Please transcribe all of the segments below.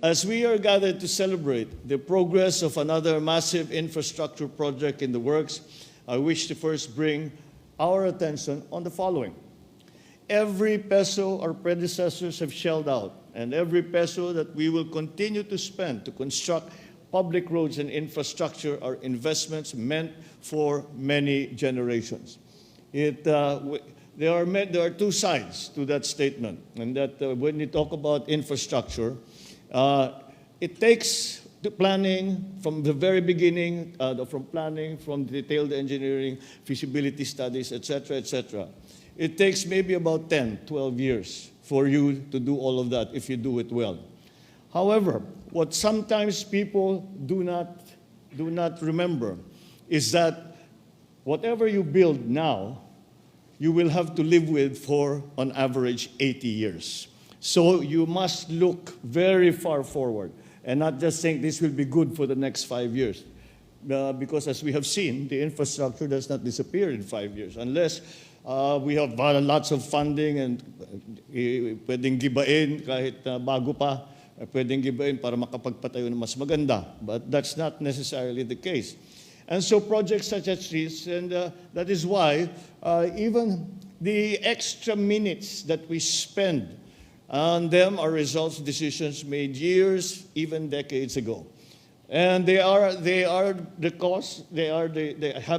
As we are gathered to celebrate the progress of another massive infrastructure project in the works, I wish to first bring our attention on the following. Every peso our predecessors have shelled out, and every peso that we will continue to spend to construct public roads and infrastructure are investments meant for many generations. There are two sides to that statement, and that when you talk about infrastructure, it takes the planning from the very beginning, from detailed engineering, feasibility studies, etc., etc. It takes maybe about 10, 12 years for you to do all of that if you do it well. However, what sometimes people do not remember is that whatever you build now, you will have to live with for, on average, 80 years. So you must look very far forward and not just think this will be good for the next 5 years. Because as we have seen, the infrastructure does not disappear in 5 years unless we have lots of funding and pwedeng gibain kahit bago pa, pwedeng gibain para makapagpatayo ng mas maganda. But that's not necessarily the case. And so projects such as this, and that is why even the extra minutes that we spend on them are results of decisions made years, even decades ago. And they have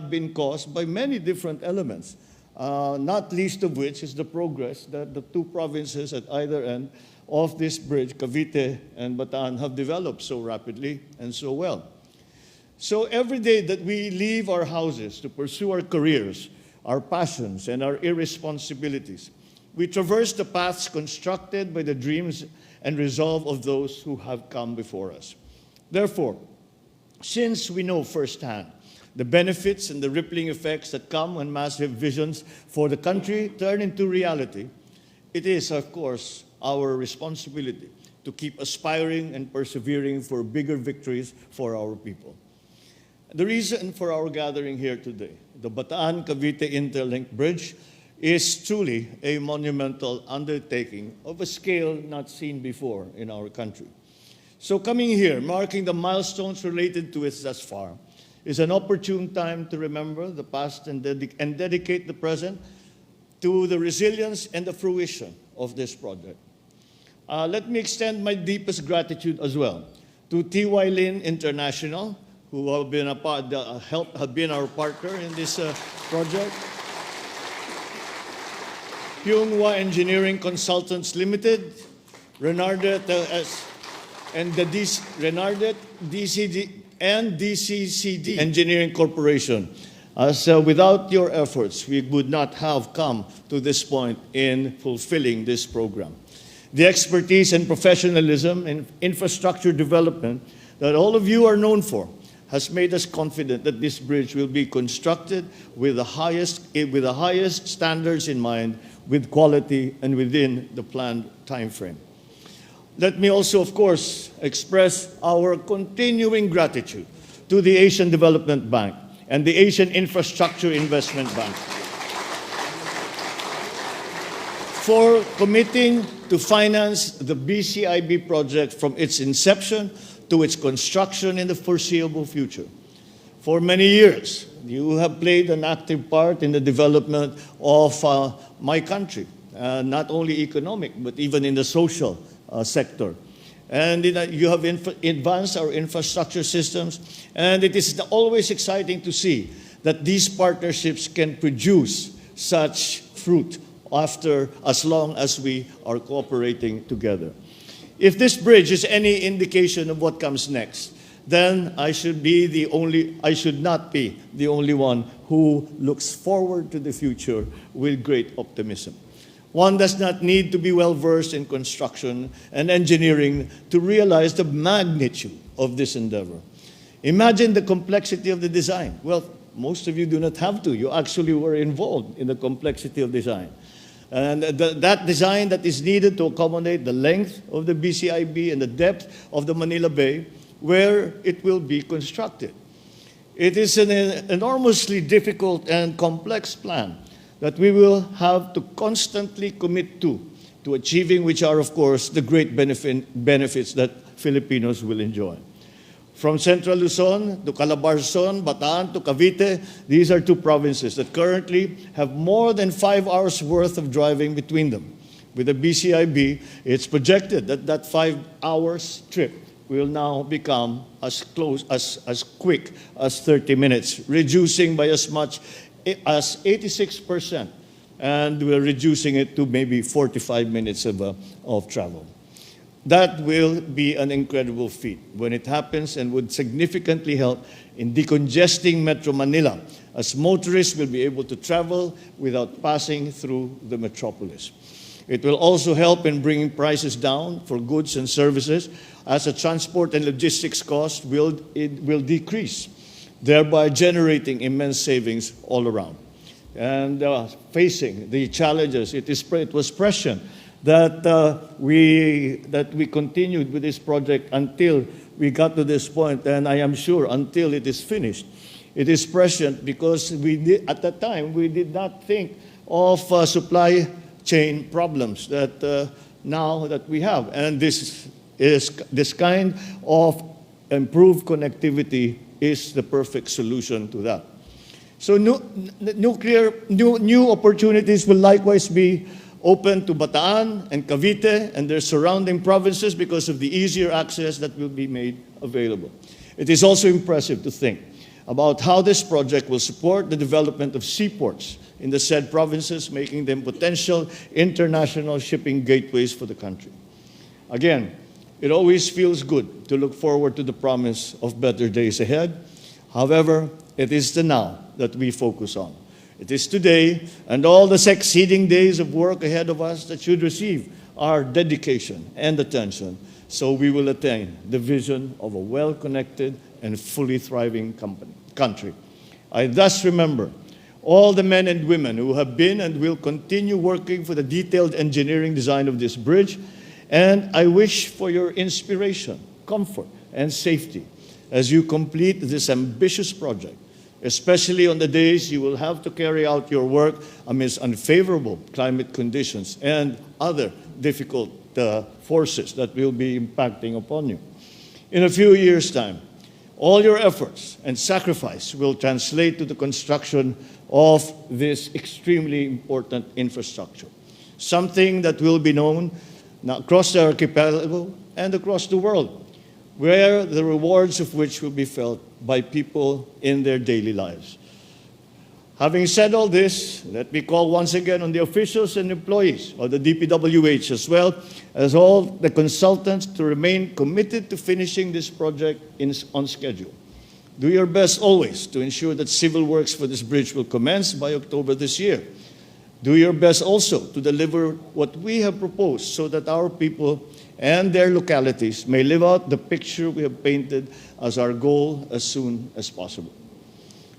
been caused by many different elements, not least of which is the progress that the two provinces at either end of this bridge, Cavite and Bataan, have developed so rapidly and so well. So every day that we leave our houses to pursue our careers, our passions, and our irresponsibilities, we traverse the paths constructed by the dreams and resolve of those who have come before us. Therefore, since we know firsthand the benefits and the rippling effects that come when massive visions for the country turn into reality, it is, of course, our responsibility to keep aspiring and persevering for bigger victories for our people. The reason for our gathering here today, the Bataan-Cavite Interlink Bridge, is truly a monumental undertaking of a scale not seen before in our country. So coming here, marking the milestones related to it thus far, is an opportune time to remember the past and dedicate the present to the resilience and the fruition of this project. Let me extend my deepest gratitude as well to T.Y. Lin International, who have been our partner in this project. Pyonghwa Engineering Consultants Limited, Renardet and DCCD Engineering Corporation. As without your efforts, we would not have come to this point in fulfilling this program. The expertise and professionalism in infrastructure development that all of you are known for has made us confident that this bridge will be constructed with the highest standards in mind, with quality and within the planned time frame. Let me also, of course, express our continuing gratitude to the Asian Development Bank and the Asian Infrastructure Investment Bank for committing to finance the BCIB project from its inception to its construction in the foreseeable future. For many years, you have played an active part in the development of my country, not only economic, but even in the social sector. And you have advanced our infrastructure systems, and it is always exciting to see that these partnerships can produce such fruit as long as we are cooperating together. If this bridge is any indication of what comes next, then I should not be the only one who looks forward to the future with great optimism. One does not need to be well-versed in construction and engineering to realize the magnitude of this endeavor. Imagine the complexity of the design. Well, most of you do not have to. You actually were involved in the complexity of design. And that design that is needed to accommodate the length of the BCIB and the depth of the Manila Bay where it will be constructed. It is an enormously difficult and complex plan that we will have to constantly commit to achieving, which are, of course, the great benefits that Filipinos will enjoy. From Central Luzon to Calabarzon, Bataan to Cavite, these are two provinces that currently have more than 5 hours worth of driving between them. With the BCIB, it's projected that that 5 hours trip will now become as quick as 30 minutes, reducing by as much as 86%, and we're reducing it to maybe 45 minutes of travel. That will be an incredible feat when it happens and would significantly help in decongesting Metro Manila, as motorists will be able to travel without passing through the metropolis. It will also help in bringing prices down for goods and services, as the transport and logistics cost will decrease, thereby generating immense savings all around. And facing the challenges, it was prescient that we continued with this project until we got to this point, and I am sure until it is finished. It is prescient because at that time we did not think of supply chain problems that now that we have, and this kind of improved connectivity is the perfect solution to that. So new opportunities will likewise be open to Bataan and Cavite and their surrounding provinces because of the easier access that will be made available. It is also impressive to think about how this project will support the development of seaports in the said provinces, making them potential international shipping gateways for the country. Again, it always feels good to look forward to the promise of better days ahead. However, it is the now that we focus on. It is today and all the succeeding days of work ahead of us that should receive our dedication and attention, so we will attain the vision of a well-connected and fully thriving country. I thus remember all the men and women who have been and will continue working for the detailed engineering design of this bridge, and I wish for your inspiration, comfort, and safety as you complete this ambitious project, especially on the days you will have to carry out your work amidst unfavorable climate conditions and other difficult forces that will be impacting upon you. In a few years' time, all your efforts and sacrifice will translate to the construction of this extremely important infrastructure, something that will be known across the archipelago and across the world, where the rewards of which will be felt by people in their daily lives. Having said all this, let me call once again on the officials and employees of the DPWH, as well as all the consultants, to remain committed to finishing this project on schedule. Do your best always to ensure that civil works for this bridge will commence by October this year. Do your best also to deliver what we have proposed so that our people and their localities may live out the picture we have painted as our goal as soon as possible.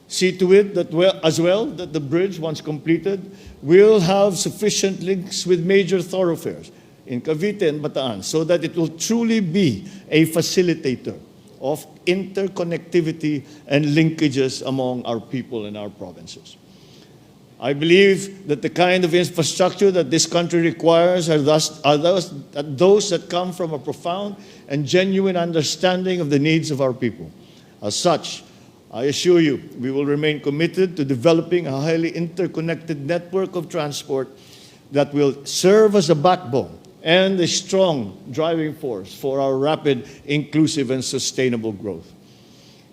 See to it that that the bridge, once completed, will have sufficient links with major thoroughfares in Cavite and Bataan, so that it will truly be a facilitator of interconnectivity and linkages among our people and our provinces. I believe that the kind of infrastructure that this country requires are those that come from a profound and genuine understanding of the needs of our people. As such, I assure you, we will remain committed to developing a highly interconnected network of transport that will serve as a backbone and a strong driving force for our rapid, inclusive, and sustainable growth.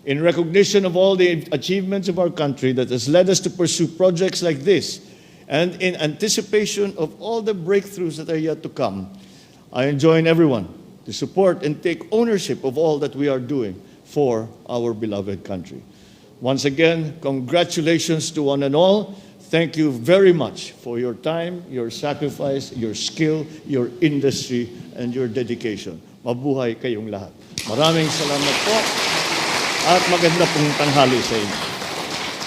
In recognition of all the achievements of our country that has led us to pursue projects like this, and in anticipation of all the breakthroughs that are yet to come, I enjoin everyone to support and take ownership of all that we are doing for our beloved country. Once again, congratulations to one and all. Thank you very much for your time, your sacrifice, your skill, your industry, and your dedication. Mabuhay kayong lahat. Maraming salamat po at maganda pong tanghali sa inyo.